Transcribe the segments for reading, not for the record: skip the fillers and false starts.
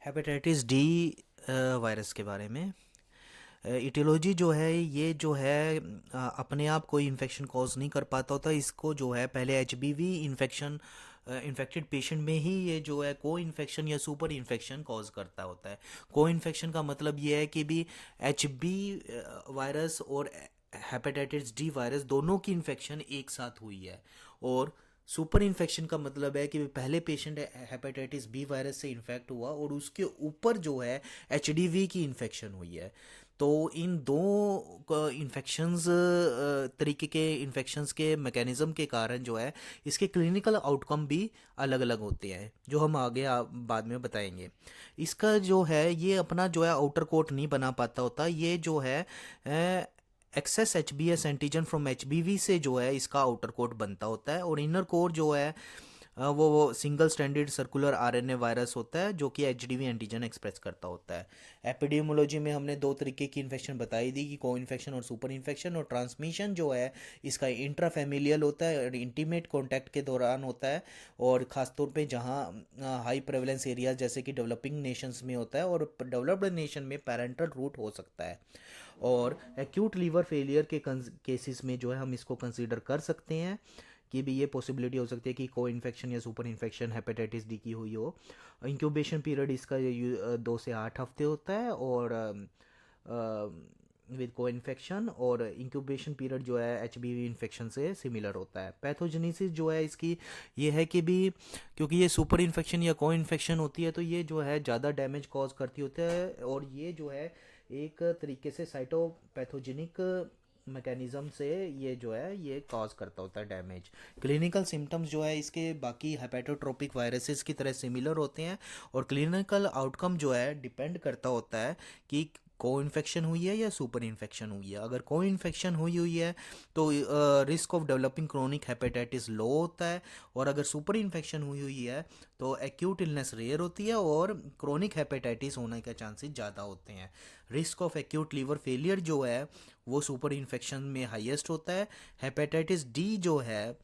Hepatitis D virus के बारे में। इटियोलॉजी जो है ये जो है अपने आप कोई इन्फेक्शन कॉज नहीं कर पाता होता। इसको जो है पहले एचबीवी इन्फेक्शन इन्फेक्टेड पेशेंट में ही ये जो है को इन्फेक्शन या सुपर इन्फेक्शन कॉज करता होता है। को इन्फेक्शन का मतलब ये है कि भी एच बी वायरस और हेपेटाइटिस डी वायरस दोनों की इन्फेक्शन एक साथ हुई है। और सुपर इन्फेक्शन का मतलब है कि पहले पेशेंट हेपेटाइटिस बी वायरस से इन्फेक्ट हुआ और उसके ऊपर जो है एचडीवी की इन्फेक्शन हुई है। तो इन दो इन्फेक्शंस तरीके के इन्फेक्शंस के मैकेनिज्म के कारण जो है इसके क्लिनिकल आउटकम भी अलग अलग होते हैं, जो हम आगे बाद में बताएंगे। इसका जो है ये अपना जो है आउटर कोट नहीं बना पाता होता। ये जो है excess H B S antigen from H B V से जो है इसका आउटर कोट बनता होता है। और इनर कोर जो है वो single standard circular RNA virus होता है जो कि एचडीवी एंटीजन एक्सप्रेस करता होता है। एपिडेमियोलॉजी में हमने दो तरीके की इन्फेक्शन बताई दी कि को इन्फेक्शन और सुपर इन्फेक्शन। और ट्रांसमिशन जो है इसका इंट्राफेमिलियल होता है और इंटीमेट कॉन्टैक्ट के दौरान होता है। और ख़ासतौर पे जहाँ हाई प्रेवलेंस एरिया जैसे कि डेवलपिंग नेशंस में होता है और डेवलप्ड नेशन में पैरेंटल रूट हो सकता है। और एक्यूट लीवर फेलियर के केसेस में जो है हम इसको कंसीडर कर सकते हैं कि भी ये पॉसिबिलिटी हो सकती है कि को इन्फेक्शन या सुपर इन्फेक्शन हेपेटाइटिस डी की हुई हो। इंक्यूबेशन पीरियड इसका 2 से 8 हफ्ते होता है और विद को इन्फेक्शन। और इंक्यूबेशन पीरियड जो है एच बी वी इन्फेक्शन से सिमिलर होता है। पैथोजेनेसिस जो है इसकी ये है कि भी क्योंकि ये सुपर इन्फेक्शन या को इन्फेक्शन होती है तो ये जो है ज़्यादा डैमेज कॉज करती होती है। और ये जो है एक तरीके से साइटोपैथोजेनिक मैकेनिज्म से ये जो है ये कॉज करता होता है डैमेज। क्लिनिकल सिम्टम्स जो है इसके बाकी हेपेटोट्रोपिक वायरसेस की तरह सिमिलर होते हैं। और क्लिनिकल आउटकम जो है डिपेंड करता होता है कि को इन्फेक्शन हुई है या सुपर इन्फेक्शन हुई है। अगर को इन्फेक्शन हुई हुई है तो risk of developing chronic hepatitis low होता है। और अगर सुपर इन्फेक्शन हुई हुई है तो एक्यूट इलनेस रेयर होती है और क्रोनिक हेपेटाइटिस होने के चांसेस ज़्यादा होते हैं। Risk of acute liver failure जो है वो सुपर इन्फेक्शन में हाईएस्ट होता है। हेपेटाइटिस डी जो है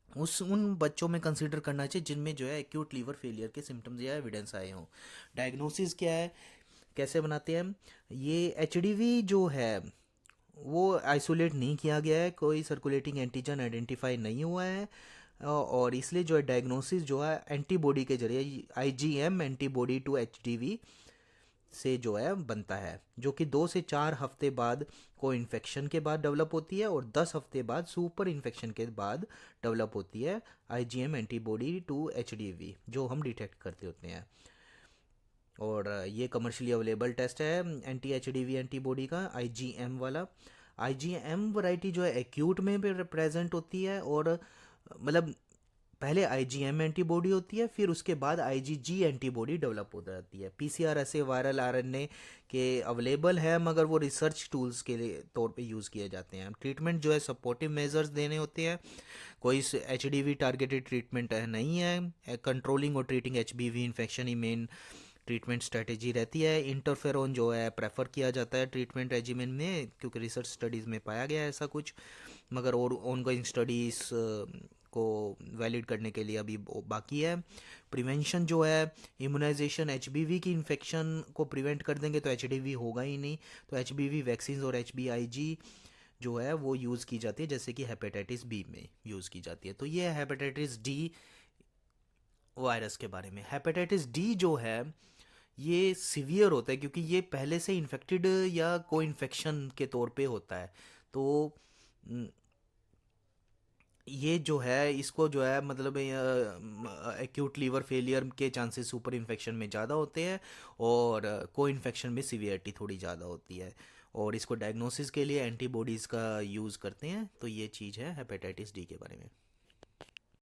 उस उन बच्चों में कंसीडर करना चाहिए जिनमें जो है एक्यूट लीवर फेलियर के सिम्टम्स या एविडेंस आए हों। डायग्नोसिस क्या है, कैसे बनाते हैं हम? ये एच जो है वो आइसोलेट नहीं किया गया है, कोई सर्कुलेटिंग एंटीजन आइडेंटिफाई नहीं हुआ है। और इसलिए जो है डायग्नोसिस जो है एंटीबॉडी के जरिए आईजीएम एंटीबॉडी टू एचडीवी से जो है बनता है, जो कि 2 से 4 हफ्ते बाद को इन्फेक्शन के बाद डेवलप होती है और 10 हफ्ते बाद सुपर इन्फेक्शन के बाद डेवलप होती है आईजीएम एंटीबॉडी टू एचडीवी जो हम डिटेक्ट करते होते हैं। और ये कमर्शियली अवेलेबल टेस्ट है एंटी एचडीवी एंटीबॉडी का आईजीएम वाला। आईजीएम वैरायटी जो है एक्यूट में भी प्रेजेंट होती है और मतलब पहले आईजीएम एंटीबॉडी होती है फिर उसके बाद आईजीजी एंटीबॉडी डेवलप हो जाती है। पीसीआर ऐसे वायरल आरएनए के अवेलेबल है मगर वो रिसर्च टूल्स के लिए तौर पे यूज़ किए जाते हैं। ट्रीटमेंट जो है सपोर्टिव मेजर्स देने होते हैं, कोई एचडीवी टारगेटेड ट्रीटमेंट नहीं है। कंट्रोलिंग और ट्रीटिंग एचबीवी इन्फेक्शन ही मेन ट्रीटमेंट स्ट्रेटेजी रहती है। इंटरफेरोन जो है प्रेफर किया जाता है ट्रीटमेंट रेजिमेंट में क्योंकि रिसर्च स्टडीज़ में पाया गया है ऐसा कुछ। मगर और ऑनगोइंग स्टडीज़ को वैलिड करने के लिए अभी बाकी है। प्रिवेंशन जो है इम्यूनाइजेशन, एचबीवी की इन्फेक्शन को प्रिवेंट कर देंगे तो एचडीवी होगा ही नहीं। तो एचबीवी वैक्सीन और एचबीआईजी जो है वो यूज़ की जाती है जैसे कि हेपेटाइटिस बी में यूज़ की जाती है। तो ये है हेपेटाइटिस डी वायरस के बारे में। हेपेटाइटिस डी जो है ये सीवियर होता है क्योंकि ये पहले से इन्फेक्टेड या को इन्फेक्शन के तौर पे होता है। तो न, ये जो है इसको जो है मतलब एक्यूट लीवर फेलियर के चांसेस सुपर इन्फेक्शन में ज़्यादा होते हैं और को इन्फेक्शन में सीवियरिटी थोड़ी ज़्यादा होती है। और इसको डायग्नोसिस के लिए एंटीबॉडीज़ का यूज़ करते हैं। तो ये चीज़ है हेपेटाइटिस डी के बारे में।